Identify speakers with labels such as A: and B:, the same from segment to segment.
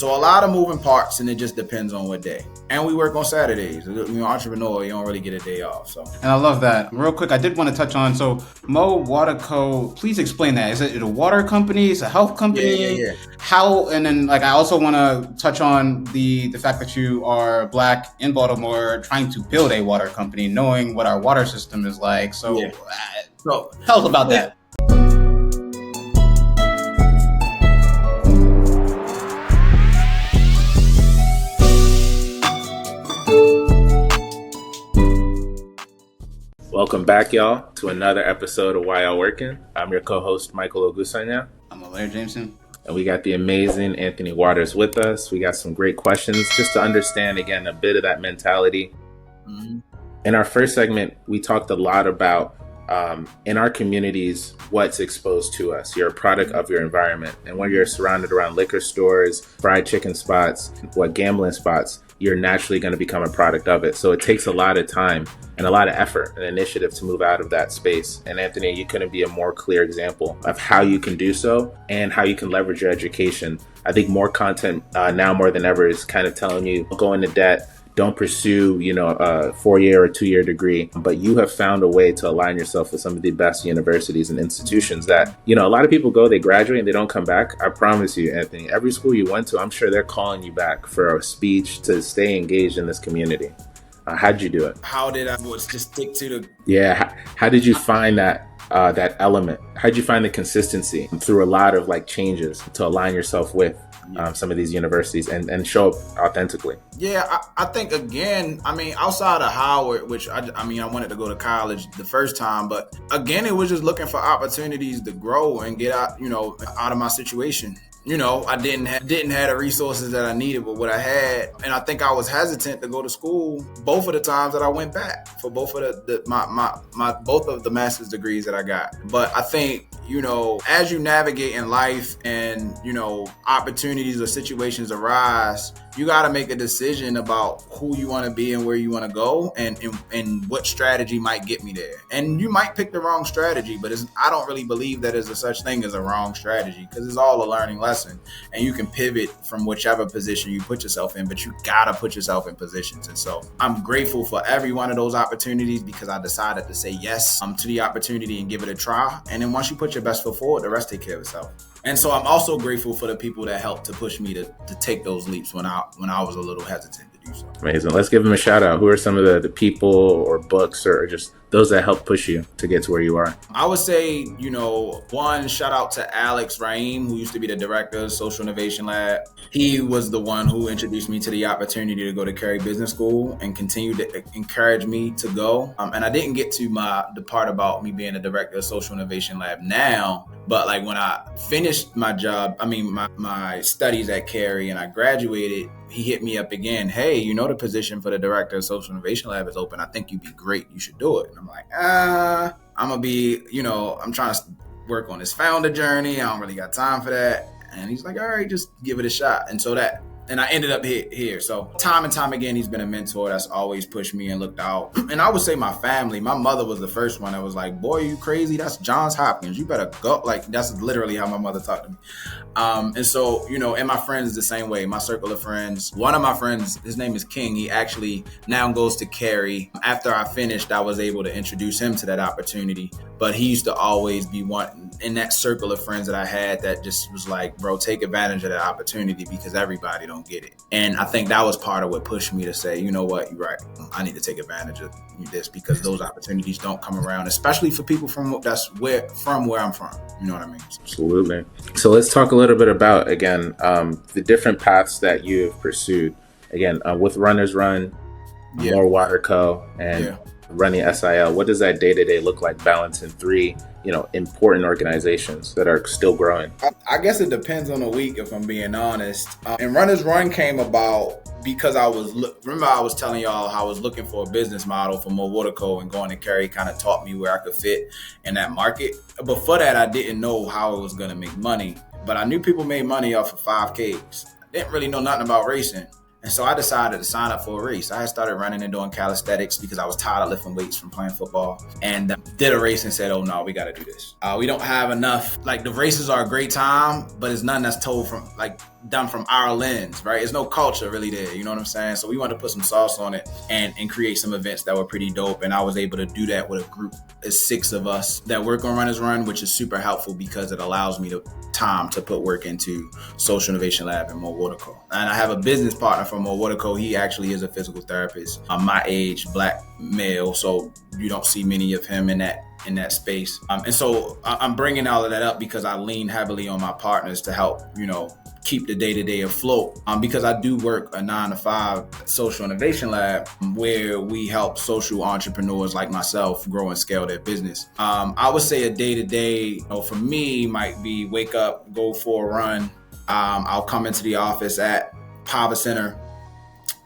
A: So a lot of moving parts, and it just depends on what day. And we work on Saturdays. Entrepreneur, you don't really get a day off. So.
B: And I love that. Real quick, I did want to touch on, so Mo Water Co. Please explain that. Is it a water company? Is it a health company?
A: Yeah.
B: How? And then, I also want to touch on the fact that you are Black in Baltimore, trying to build a water company, knowing what our water system is like. So, tell us about that.
C: Welcome back, y'all, to another episode of Yall Working. I'm your co-host, Michael Ogunsanya.
B: I'm Alairé, Jameson.
C: And we got the amazing Anthony Waters with us. We got some great questions just to understand, again, a bit of that mentality. Mm-hmm. In our first segment, we talked a lot about, in our communities, what's exposed to us. You're a product of your environment. And when you're surrounded around liquor stores, fried chicken spots, gambling spots, you're naturally going to become a product of it. So it takes a lot of time and a lot of effort and initiative to move out of that space. And Anthony, you couldn't be a more clear example of how you can do so and how you can leverage your education. I think more content now more than ever is kind of telling you, go into debt, don't pursue, a 4-year or 2-year degree, but you have found a way to align yourself with some of the best universities and institutions that, a lot of people go, they graduate and they don't come back. I promise you, Anthony, every school you went to, I'm sure they're calling you back for a speech to stay engaged in this community. How'd you do it?
A: How did I just stick to the...
C: Yeah. How did you find that element? How'd you find the consistency through a lot of changes to align yourself with some of these universities and show up authentically?
A: Yeah, I think, again, outside of Howard, which I wanted to go to college the first time, but again, it was just looking for opportunities to grow and get out, out of my situation. I didn't have the resources that I needed with what I had, and I think I was hesitant to go to school both of the times that I went back for both of my both of the master's degrees that I got. But I think as you navigate in life and opportunities or situations arise, you got to make a decision about who you want to be and where you want to go and what strategy might get me there. And you might pick the wrong strategy, but I don't really believe that there's a such thing as a wrong strategy, because it's all a learning lesson and you can pivot from whichever position you put yourself in, but you got to put yourself in positions. And so I'm grateful for every one of those opportunities because I decided to say yes to the opportunity and give it a try. And then once you put your best foot forward, the rest take care of itself. And so I'm also grateful for the people that helped to push me to take those leaps when I was a little hesitant to do so.
C: Amazing. Let's give them a shout out. Who are some of the people or books or just those that help push you to get to where you are?
A: I would say, one, shout out to Alex Raheem, who used to be the director of Social Innovation Lab. He was the one who introduced me to the opportunity to go to Cary Business School and continued to encourage me to go. And I didn't get to the part about me being a director of Social Innovation Lab now, but when I finished my job, my studies at Cary and I graduated, he hit me up again. Hey, the position for the director of Social Innovation Lab is open. I think you'd be great. You should do it. And I'm like, I'm going to be, I'm trying to work on this founder journey. I don't really got time for that. And he's like, all right, just give it a shot. And I ended up here. So time and time again, he's been a mentor that's always pushed me and looked out. And I would say my family, my mother was the first one that was like, boy, you crazy? That's Johns Hopkins. You better go. That's literally how my mother talked to me. And so, and my friends the same way. My circle of friends, one of my friends, his name is King. He actually now goes to Cary. After I finished, I was able to introduce him to that opportunity. But he used to always be one in that circle of friends that I had that just was like, bro, take advantage of that opportunity because everybody don't get it. And I think that was part of what pushed me to say, you know what, you're right. I need to take advantage of this because those opportunities don't come around, especially for people from where I'm from. You know what I mean?
C: Absolutely. So let's talk a little bit about, again, the different paths that you have pursued. Again, with Runners Run, More Water Co., and running SIL. What does that day-to-day look like balancing 3 important organizations that are still growing?
A: I guess it depends on the week, if I'm being honest. And Runners Run came about because I was telling y'all how I was looking for a business model for More Water Co. and going to Cary kind of taught me where I could fit in that market. Before that, I didn't know how it was going to make money, but I knew people made money off of 5Ks. I didn't really know nothing about racing. And so I decided to sign up for a race. I had started running and doing calisthenics because I was tired of lifting weights from playing football, and did a race and said, oh no, we got to do this. We don't have enough. The races are a great time, but it's nothing that's told from done from our lens, right? There's no culture really there, you know what I'm saying? So we wanted to put some sauce on it and create some events that were pretty dope. And I was able to do that with a group of 6 of us that work on Runners Run, which is super helpful because it allows me the time to put work into Social Innovation Lab and More Water Co. And I have a business partner from More Water Co. He actually is a physical therapist. I'm my age, Black male, so you don't see many of him in that space. And so I'm bringing all of that up because I lean heavily on my partners to help, keep the day-to-day afloat. Because I do work a 9-to-5 social innovation lab where we help social entrepreneurs like myself grow and scale their business. I would say a day-to-day, for me might be wake up, go for a run. I'll come into the office at Pava Center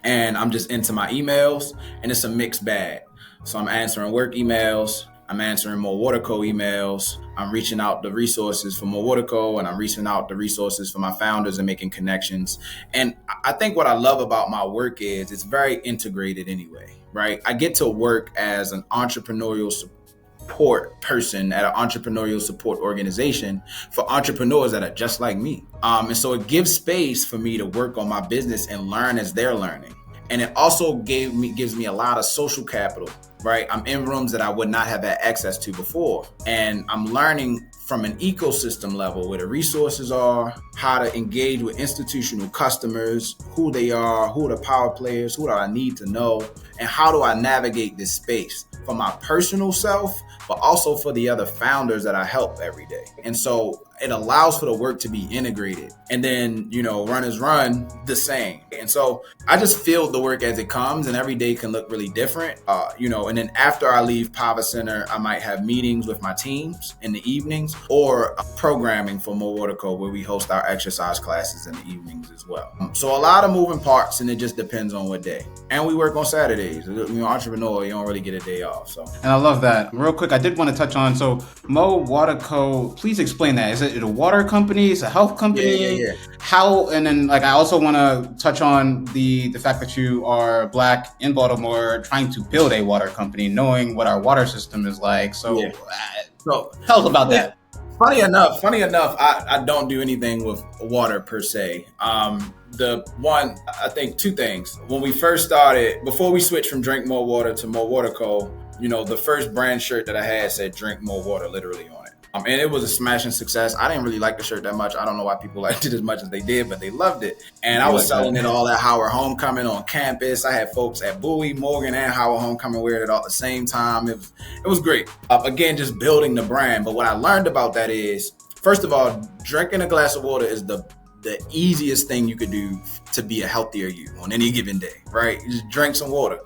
A: and I'm just into my emails and it's a mixed bag. So I'm answering work emails, I'm answering More Water Co. emails. I'm reaching out the resources for More Water Co. and I'm reaching out the resources for my founders and making connections. And I think what I love about my work is it's very integrated anyway, right? I get to work as an entrepreneurial support person at an entrepreneurial support organization for entrepreneurs that are just like me. And so it gives space for me to work on my business and learn as they're learning. And it also gives me a lot of social capital, right? I'm in rooms that I would not have had access to before. And I'm learning from an ecosystem level where the resources are, how to engage with institutional customers, who they are, who are the power players, who do I need to know, and how do I navigate this space for my personal self, but also for the other founders that I help every day. And so it allows for the work to be integrated. And then, Runners Run the same. And so I just feel the work as it comes and every day can look really different. And then after I leave Pava Center, I might have meetings with my teams in the evenings or programming for More Water Co. where we host our exercise classes in the evenings as well. So a lot of moving parts and it just depends on what day. And we work on Saturdays. Entrepreneur, you don't really get a day off. So. And
B: I love that. Real quick, I did want to touch on, so More Water Co., please explain that. Is it a water company? Is it a health company?
A: Yeah.
B: How, and then I also want to touch on the fact that you are Black in Baltimore trying to build a water company, knowing what our water system is like. So tell us about that.
A: Funny enough, I don't do anything with water per se. I think 2 things. When we first started, before we switched from Drink More Water to More Water Co., the first brand shirt that I had said Drink More Water literally on it. And it was a smashing success. I didn't really like the shirt that much. I don't know why people liked it as much as they did, but they loved it. And I was selling it all at Howard Homecoming on campus. I had folks at Bowie, Morgan, and Howard Homecoming wearing it all at the same time. It was great. Again, just building the brand. But what I learned about that is, first of all, drinking a glass of water is the easiest thing you could do to be a healthier you on any given day, right? You just drink some water.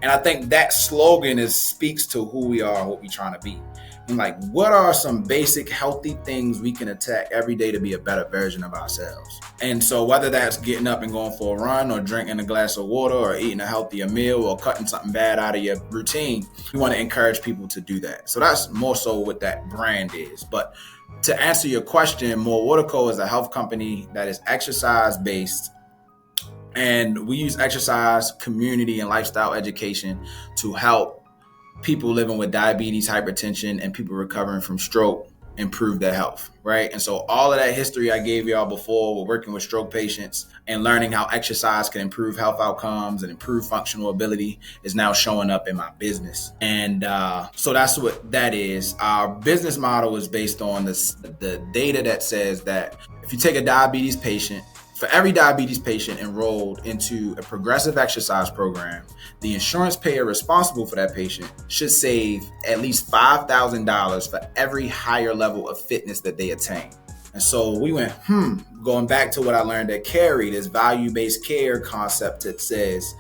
A: And I think that slogan speaks to who we are and what we're trying to be. And what are some basic healthy things we can attack every day to be a better version of ourselves? And so whether that's getting up and going for a run or drinking a glass of water or eating a healthier meal or cutting something bad out of your routine, we want to encourage people to do that. So that's more so what that brand is. But to answer your question, More Water Co. is a health company that is exercise-based. And we use exercise, community, and lifestyle education to help people living with diabetes, hypertension, and people recovering from stroke improve their health, right? And so all of that history I gave y'all before, we're working with stroke patients and learning how exercise can improve health outcomes and improve functional ability is now showing up in my business. And so that's what that is. Our business model is based on the data that says that if you take a diabetes patient, for every diabetes patient enrolled into a progressive exercise program, the insurance payer responsible for that patient should save at least $5,000 for every higher level of fitness that they attain. And so we went, going back to what I learned at Carey, this value-based care concept that says,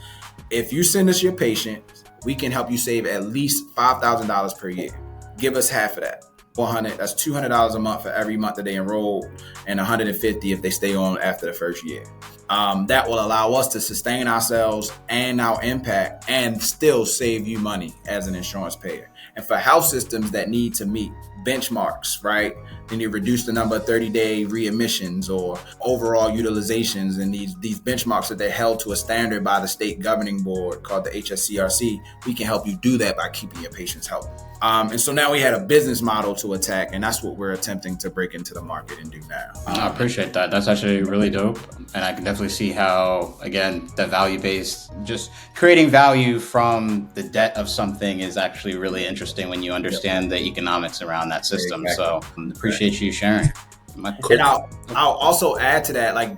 A: if you send us your patient, we can help you save at least $5,000 per year. Give us half of that. That's $200 a month for every month that they enroll, and $150 if they stay on after the first year. That will allow us to sustain ourselves and our impact and still save you money as an insurance payer. And for health systems that need to meet benchmarks, right? and you reduce the number of 30-day readmissions or overall utilizations, and these benchmarks that they're held to a standard by the state governing board called the HSCRC. We can help you do that by keeping your patients healthy. And so now we had a business model to attack, and that's what we're attempting to break into the market and do now.
B: I appreciate that. That's actually really dope. And I can definitely see how, again, that value-based, just creating value from the debt of something is actually really interesting when you understand the economics around that system. Exactly. So appreciate you sharing.
A: And I'll also add to that, like,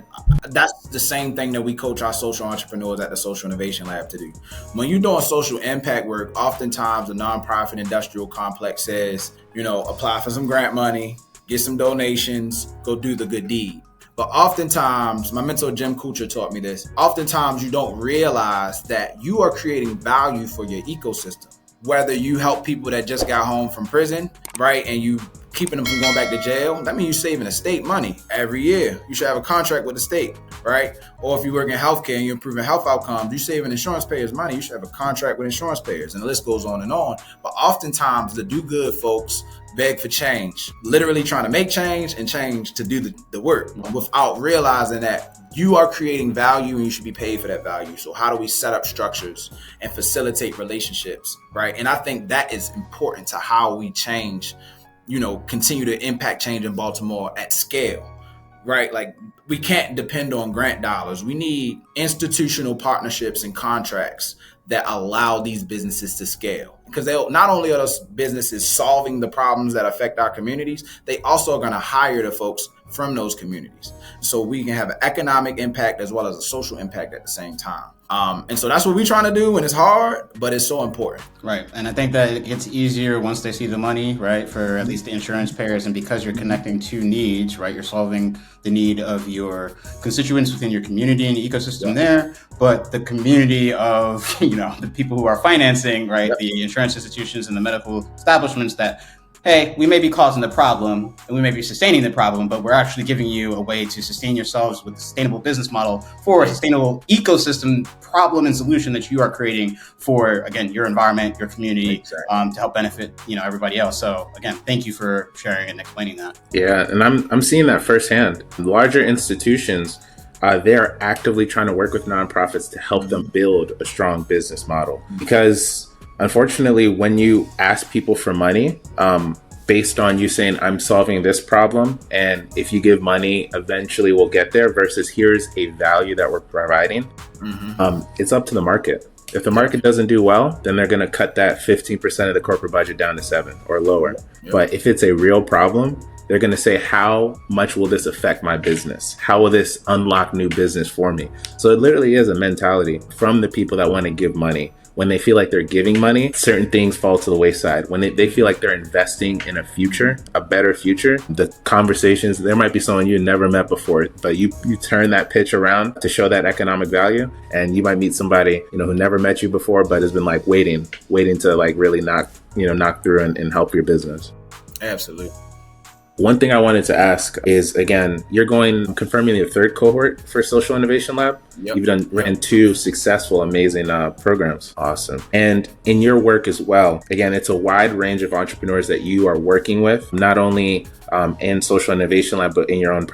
A: that's the same thing that we coach our social entrepreneurs at the Social Innovation Lab to do. When you're doing social impact work, oftentimes the nonprofit industrial complex says, apply for some grant money, get some donations, go do the good deed. But oftentimes, my mentor Jim Kuchar taught me this, oftentimes you don't realize that you are creating value for your ecosystem. Whether you help people that just got home from prison, right, and you keeping them from going back to jail, that means you're saving the state money every year. You should have a contract with the state, right? Or if you work in healthcare and you're improving health outcomes, you're saving insurance payers money, you should have a contract with insurance payers, and the list goes on and on. But oftentimes the do-good folks beg for change, literally trying to make change and change to do the work without realizing that you are creating value and you should be paid for that value. So how do we set up structures and facilitate relationships, right? And I think that is important to how we change, continue to impact change in Baltimore at scale, right? Like, we can't depend on grant dollars. We need institutional partnerships and contracts that allow these businesses to scale. Because not only are those businesses solving the problems that affect our communities, they also are going to hire the folks from those communities. So we can have an economic impact as well as a social impact at the same time. And so that's what we're trying to do, and it's hard, but it's so important.
B: Right. And I think that it gets easier once they see the money, right, for at least the insurance payers. And because you're connecting two needs, right, you're solving the need of your constituents within your community and the ecosystem there, but the community of, the people who are financing, right, the insurance institutions and the medical establishments that, hey, we may be causing the problem and we may be sustaining the problem, but we're actually giving you a way to sustain yourselves with a sustainable business model for a sustainable ecosystem problem and solution that you are creating for, again, your environment, your community, to help benefit, everybody else. So again, thank you for sharing and explaining that.
C: Yeah, and I'm seeing that firsthand. Larger institutions, they're actively trying to work with nonprofits to help them build a strong business model, because unfortunately, when you ask people for money, based on you saying, I'm solving this problem, and if you give money, eventually we'll get there, versus here's a value that we're providing, it's up to the market. If the market doesn't do well, then they're going to cut that 15% of the corporate budget down to 7 or lower. But if it's a real problem, they're going to say, how much will this affect my business? How will this unlock new business for me? So it literally is a mentality from the people that want to give money. When they feel like they're giving money, certain things fall to the wayside. When they feel like they're investing in a future, a better future, the conversations, there might be someone you never met before, but you turn that pitch around to show that economic value, and you might meet somebody, who never met you before, but has been like waiting to like really knock through and help your business.
A: Absolutely.
C: One thing I wanted to ask is, again, you're confirming your third cohort for Social Innovation Lab.
A: Yep.
C: You've ran 2 successful, amazing programs. Awesome. And in your work as well, again, it's a wide range of entrepreneurs that you are working with, not only in Social Innovation Lab, but in your own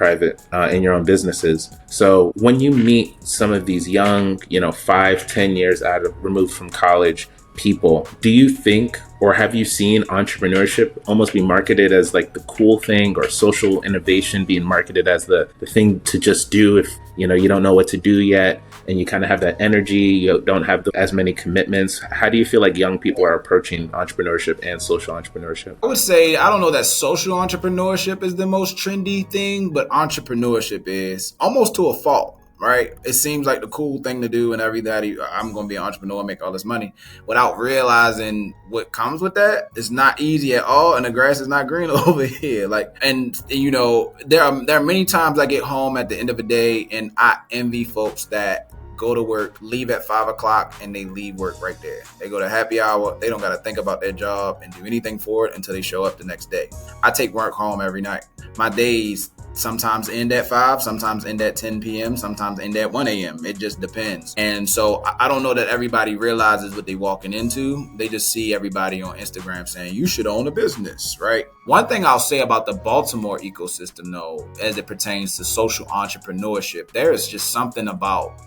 C: in your own businesses. So when you meet some of these young, 5-10 years removed from college people, do you think, or have you seen entrepreneurship almost be marketed as like the cool thing, or social innovation being marketed as the thing to just do if you don't know what to do yet, and you kind of have that energy, you don't have as many commitments? How do you feel like young people are approaching entrepreneurship and social entrepreneurship?
A: I would say, I don't know that social entrepreneurship is the most trendy thing, but entrepreneurship is, almost to a fault. Right? It seems like the cool thing to do, and everybody, I'm going to be an entrepreneur and make all this money, without realizing what comes with that. It's not easy at all, and the grass is not green over here. There are many times I get home at the end of the day and I envy folks that go to work, leave at 5 o'clock, and they leave work right there. They go to happy hour. They don't got to think about their job and do anything for it until they show up the next day. I take work home every night. My days sometimes end at 5, sometimes end at 10 p.m., sometimes end at 1 a.m. It just depends. And so I don't know that everybody realizes what they're walking into. They just see everybody on Instagram saying, you should own a business, right? One thing I'll say about the Baltimore ecosystem, though, as it pertains to social entrepreneurship, there is just something about,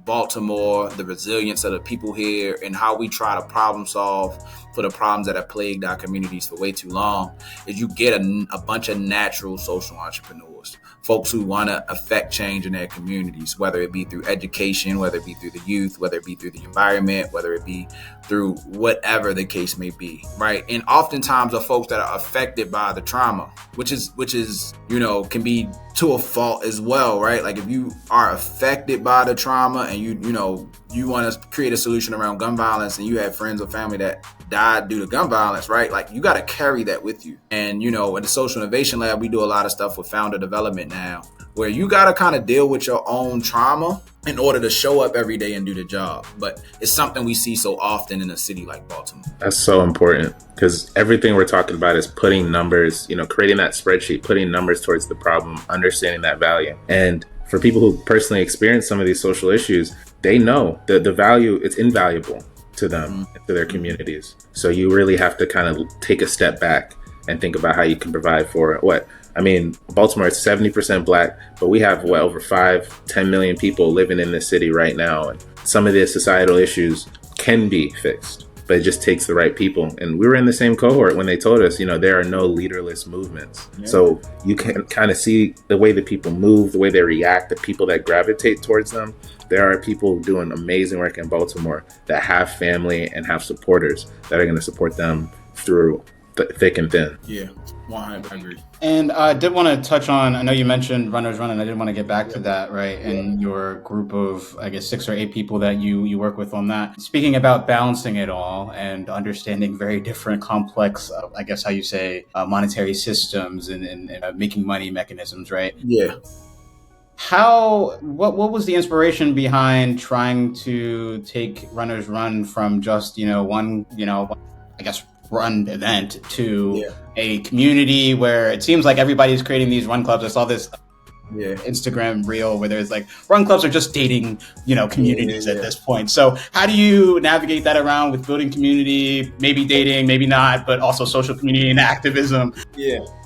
A: Baltimore, the resilience of the people here, and how we try to problem solve for the problems that have plagued our communities for way too long, is you get a bunch of natural social entrepreneurs, folks who want to affect change in their communities, whether it be through education, whether it be through the youth, whether it be through the environment, whether it be through whatever the case may be, right? And oftentimes are folks that are affected by the trauma, which is can be to a fault as well, right? Like if you are affected by the trauma and you want to create a solution around gun violence, and you have friends or family that died due to gun violence, right? Like you got to carry that with you. And in the Social Innovation Lab, we do a lot of stuff with founder development now, where you got to kind of deal with your own trauma in order to show up every day and do the job. But it's something we see so often in a city like Baltimore.
C: That's so important, because everything we're talking about is putting numbers, creating that spreadsheet, putting numbers towards the problem, understanding that value. And for people who personally experience some of these social issues, they know that the value, it's invaluable to them, to their communities. So you really have to kind of take a step back and think about how you can provide for it. Baltimore is 70% Black, but we have over 5-10 million people living in this city right now. And some of the societal issues can be fixed, but it just takes the right people. And we were in the same cohort when they told us, there are no leaderless movements. Yeah. So you can kind of see the way that people move, the way they react, the people that gravitate towards them. There are people doing amazing work in Baltimore that have family and have supporters that are going to support them through thick and thin.
A: Yeah, 100%. I agree.
B: And I did want to touch on, I know you mentioned Runners Run, and I did want to get back to that, right? And your group of, 6 or 8 people that you work with on that. Speaking about balancing it all and understanding very different, complex, how you say, monetary systems and making money mechanisms, right?
A: Yeah.
B: What was the inspiration behind trying to take Runners Run from just, one, run event to a community where it seems like everybody's creating these run clubs? I saw this Instagram reel where there's like run clubs are just dating, communities at this point. So how do you navigate that around with building community, maybe dating, maybe not, but also social community and activism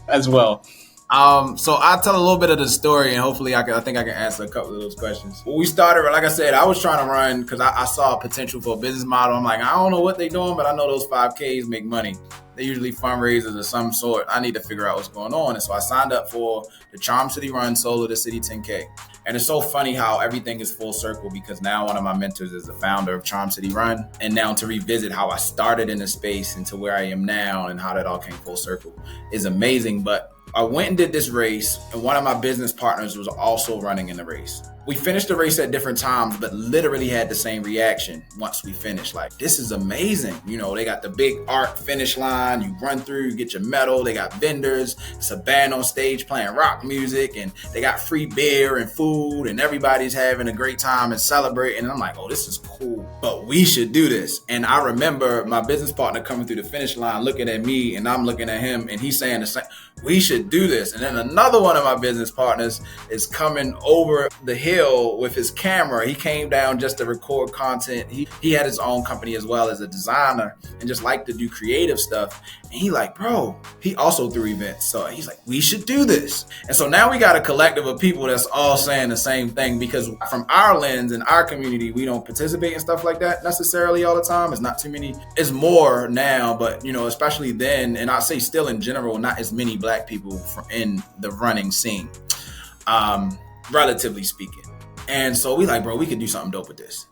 B: as well?
A: So I'll tell a little bit of the story, and hopefully I think I can answer a couple of those questions. When we started, like I said, I was trying to run because I saw a potential for a business model. I'm like, I don't know what they're doing, but I know those 5Ks make money. They're usually fundraisers of some sort. I need to figure out what's going on. And so I signed up for the Charm City Run, Solo the City 10K. And it's so funny how everything is full circle, because now one of my mentors is the founder of Charm City Run. And now to revisit how I started in the space and to where I am now and how that all came full circle is amazing. But I went and did this race, and one of my business partners was also running in the race. We finished the race at different times, but literally had the same reaction once we finished. Like, this is amazing. They got the big arc finish line. You run through, you get your medal. They got vendors. It's a band on stage playing rock music, and they got free beer and food, and everybody's having a great time and celebrating. And I'm like, oh, this is cool, but we should do this. And I remember my business partner coming through the finish line, looking at me, and I'm looking at him, and he's saying the same, we should do this. And then another one of my business partners is coming over the hill with his camera. He came down just to record content. He had his own company as well as a designer and just liked to do creative stuff. And he like, bro, he also threw events. So he's like, we should do this. And so now we got a collective of people that's all saying the same thing, because from our lens in our community, we don't participate in stuff like that necessarily all the time. It's not too many. It's more now, but especially then, and I'd say still in general, not as many Black people in the running scene, relatively speaking. And so we like, bro, we could do something dope with this.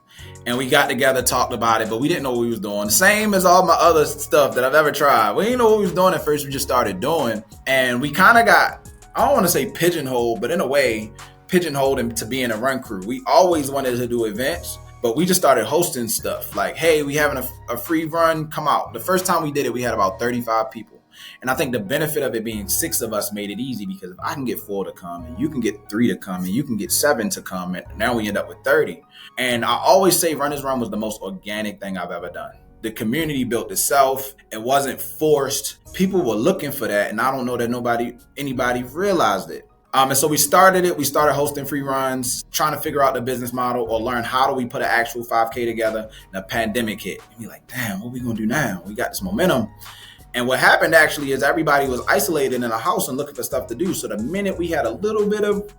A: And we got together, talked about it, but we didn't know what we was doing. Same as all my other stuff that I've ever tried. We didn't know what we was doing at first. We just started doing. And we kind of got, I don't want to say pigeonholed, but in a way, pigeonholed into being a run crew. We always wanted to do events, but we just started hosting stuff. Like, hey, we having a free run, come out. The first time we did it, we had about 35 people. And I think the benefit of it being 6 of us made it easy, because if I can get 4 to come and you can get 3 to come and you can get 7 to come, and now we end up with 30. And I always say Runners Run was the most organic thing I've ever done. The community built itself. It wasn't forced. People were looking for that. And I don't know that anybody realized it. And so we started hosting free runs, trying to figure out the business model or learn how do we put an actual 5K together. And the pandemic hit. And you're like, damn, what are we going to do now? We got this momentum. And what happened actually is everybody was isolated in a house and looking for stuff to do. So the minute we had a little bit of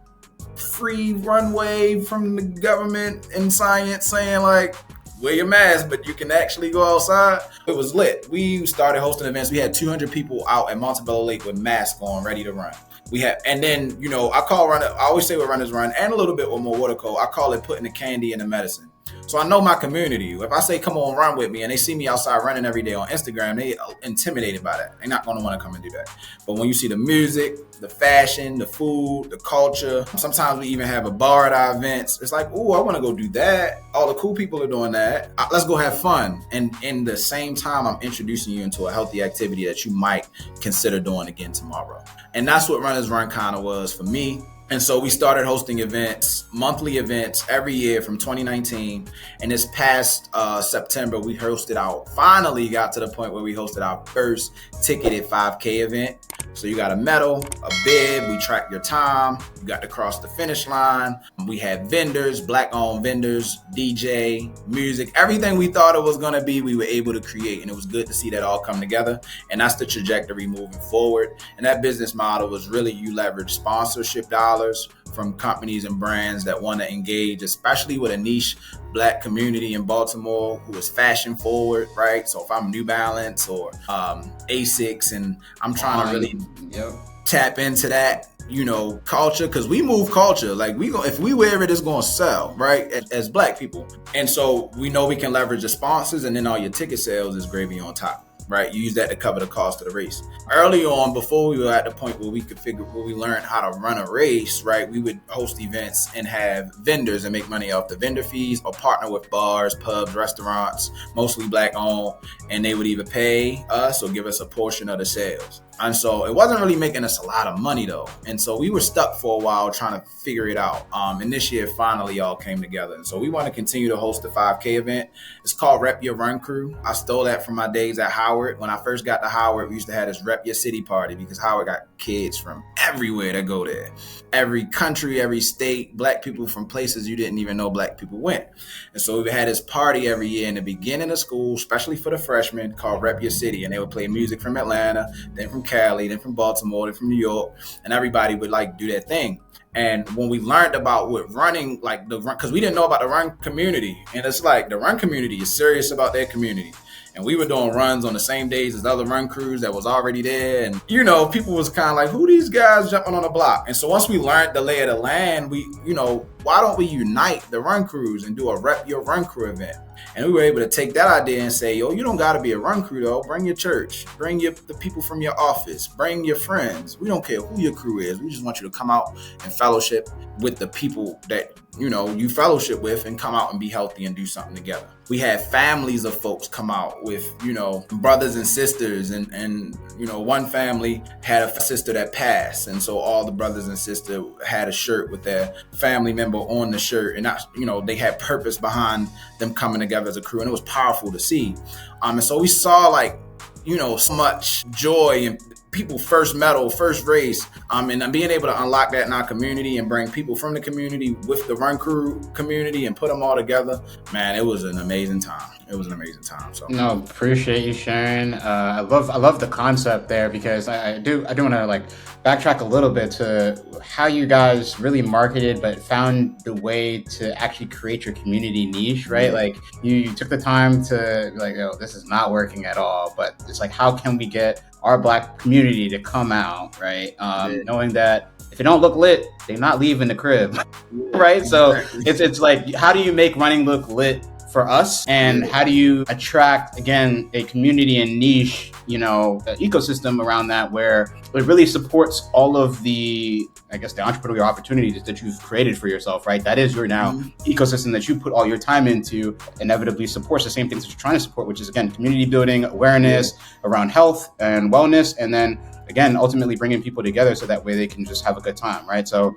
A: free runway from the government and science saying like, wear your mask, but you can actually go outside, it was lit. We started hosting events. We had 200 people out at Montebello Lake with masks on, ready to run. And then, I always say with Runners Run and a little bit with more water code, I call it putting the candy in the medicine. So I know my community. If I say, come on, run with me, and they see me outside running every day on Instagram, they intimidated by that. They're not going to want to come and do that. But when you see the music, the fashion, the food, the culture, sometimes we even have a bar at our events. It's like, oh, I want to go do that. All the cool people are doing that. Let's go have fun. And in the same time, I'm introducing you into a healthy activity that you might consider doing again tomorrow. And that's what Runners Run kind of was for me. And so we started hosting events, monthly events every year from 2019. And this past September, we finally got to the point where we hosted our first ticketed 5K event. So you got a medal, a bib, we track your time, you got to cross the finish line. We had vendors, Black-owned vendors, DJ, music, everything we thought it was going to be, we were able to create. And it was good to see that all come together. And that's the trajectory moving forward. And that business model was really, you leverage sponsorship dollars from companies and brands that want to engage, especially with a niche Black community in Baltimore who is fashion forward, right? So if I'm New Balance or Asics and I'm trying to really tap into that, culture, because we move culture. Like if we wear it, it's going to sell, right? As Black people. And so we know we can leverage the sponsors, and then all your ticket sales is gravy on top. Right, you use that to cover the cost of the race. Early on, before we were at the point where we learned how to run a race, right, we would host events and have vendors and make money off the vendor fees, or partner with bars, pubs, restaurants, mostly Black owned, and they would either pay us or give us a portion of the sales. And so it wasn't really making us a lot of money though. And so we were stuck for a while trying to figure it out. And this year finally all came together. And so we want to continue to host the 5K event. It's called Rep Your Run Crew. I stole that from my days at Howard. When I first got to Howard, we used to have this Rep Your City party because Howard got kids from everywhere that go there. Every country, every state, Black people from places you didn't even know Black people went. And so we had this party every year in the beginning of school, especially for the freshmen, called Rep Your City. And they would play music from Atlanta, then from Cali, then from Baltimore, then from New York, and everybody would do their thing. And when we learned about what running, because we didn't know about the run community, and it's like the run community is serious about their community. And we were doing runs on the same days as other run crews that was already there. And, people was kind of like, who these guys jumping on the block? And so once we learned the lay of the land, we, why don't we unite the run crews and do a Rep Your Run Crew event? And we were able to take that idea and say, you don't got to be a run crew though. Bring your church, bring the people from your office, bring your friends. We don't care who your crew is. We just want you to come out and fellowship with the people that, you fellowship with, and come out and be healthy and do something together. We had families of folks come out with, brothers and sisters, and one family had a sister that passed. And so all the brothers and sisters had a shirt with their family member on the shirt, and they had purpose behind them coming together as a crew, and it was powerful to see. And so we saw so much joy in people first medal, first race, and being able to unlock that in our community and bring people from the community with the run crew community and put them all together. Man, it was an amazing time. So
B: no, appreciate you sharing. I love the concept there, because I do want to backtrack a little bit to how you guys really marketed but found the way to actually create your community niche, right? Like you took the time to this is not working at all, but it's how can we get our Black community to come out, right? Knowing that if they don't look lit, they're not leaving the crib, right? So it's how do you make running look lit for us, and how do you attract, again, a community and niche, ecosystem around that where it really supports all of the entrepreneurial opportunities that you've created for yourself, right? That is your now ecosystem that you put all your time into, inevitably supports the same things that you're trying to support, which is, again, community building, awareness around health and wellness, and then, again, ultimately bringing people together so that way they can just have a good time, right? So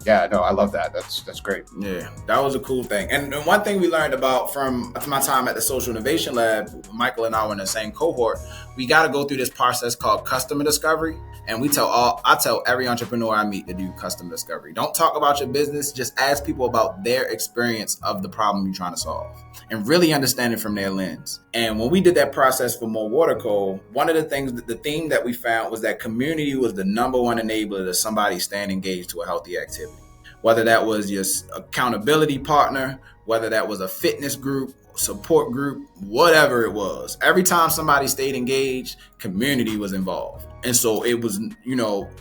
B: yeah, no, I love that. That's great.
A: Yeah, that was a cool thing. And one thing we learned about from my time at the Social Innovation Lab, Michael and I were in the same cohort, we got to go through this process called customer discovery. And I tell every entrepreneur I meet to do customer discovery. Don't talk about your business. Just ask people about their experience of the problem you're trying to solve and really understand it from their lens. And when we did that process for More Water Co., one of the things, the theme that we found was that community was the number one enabler to somebody staying engaged to a healthy activity. Whether that was your accountability partner, whether that was a fitness group, support group, whatever it was. Every time somebody stayed engaged, community was involved. And so it was,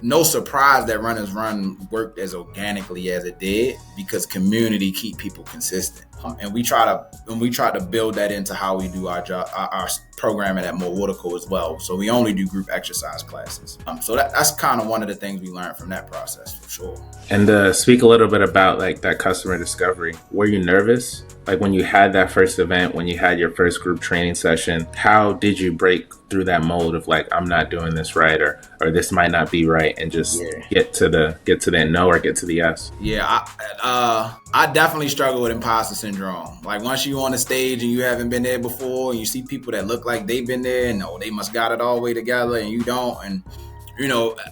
A: no surprise that Runners Run worked as organically as it did, because community keep people consistent. And we try to build that into how we do our job, our programming at More Water Co. as well. So we only do group exercise classes. So that's kind of one of the things we learned from that process, for sure.
C: And speak a little bit about like that customer discovery. Were you nervous? Like when you had that first event, when you had your first group training session, how did you break through that mold of like, I'm not doing this right, or this might not be right, and just get to that no or get to the yes?
A: Yeah, I definitely struggle with imposter syndrome. Like once you're on the stage and you haven't been there before, and you see people that look like they've been there and they must got it all the way together and you don't. And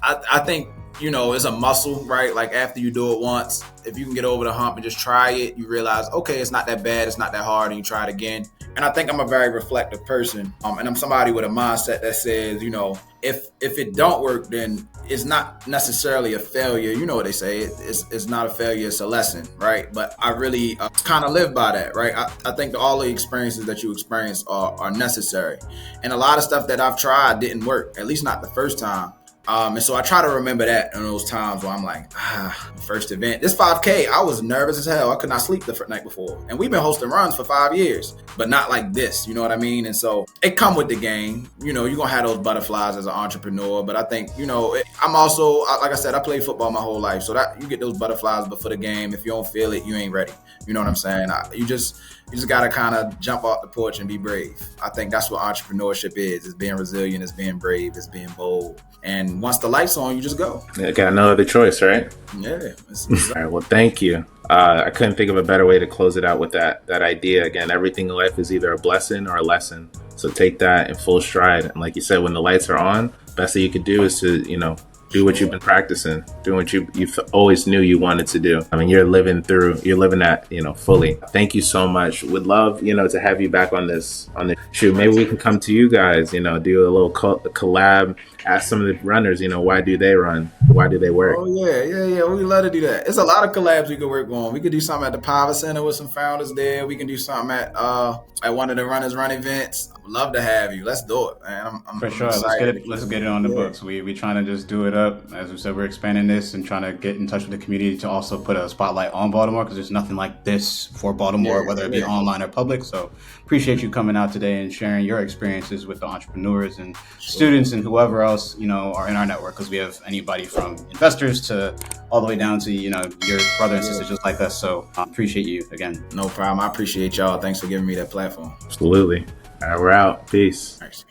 A: I think it's a muscle, right? Like after you do it once, if you can get over the hump and just try it, you realize, okay, it's not that bad, it's not that hard, and you try it again. And I think I'm a very reflective person, and I'm somebody with a mindset that says, if it don't work, then it's not necessarily a failure. You know what they say, it's not a failure, it's a lesson, right? But I really kind of live by that, right? I think that all the experiences that you experience are necessary. And a lot of stuff that I've tried didn't work, at least not the first time. And so I try to remember that in those times where I'm like, first event, this 5K, I was nervous as hell. I could not sleep the night before. And we've been hosting runs for 5 years, but not like this, you know what I mean? And so it come with the game. You're going to have those butterflies as an entrepreneur. But I think, I'm also, like I said, I played football my whole life. So that you get those butterflies before the game. If you don't feel it, you ain't ready. You know what I'm saying? You just got to kind of jump off the porch and be brave. I think that's what entrepreneurship is. It's being resilient, it's being brave, it's being bold. And once the light's on, you just go.
C: Yeah, got no other choice, right?
A: Yeah.
C: All right, well, thank you. I couldn't think of a better way to close it out with that idea. Again, everything in life is either a blessing or a lesson. So take that in full stride. And like you said, when the lights are on, best thing you could do is to, do what you've been practicing, do what you've always knew you wanted to do. I mean, you're living that, fully. Thank you so much. Would love, to have you back on this shoot. Maybe we can come to you guys, do a little collab, ask some of the runners, why do they run? Why do they work?
A: Oh, yeah. We'd love to do that. It's a lot of collabs we could work on. We could do something at the Power Center with some founders there. We can do something at one of the Runners Run events. I would love to have you. Let's do it, man. I'm
B: for sure. Let's get it on the books. We trying to just do it up. As we said, we're expanding this and trying to get in touch with the community to also put a spotlight on Baltimore, because there's nothing like this for Baltimore, whether it be online or public. So appreciate you coming out today and sharing your experiences with the entrepreneurs and students and whoever else, are in our network, because we have anybody from investors to all the way down to, your brother and sister just like us. So appreciate you again.
A: No problem. I appreciate y'all. Thanks for giving me that platform.
C: Absolutely. All right, we're out. Peace.
A: Thanks.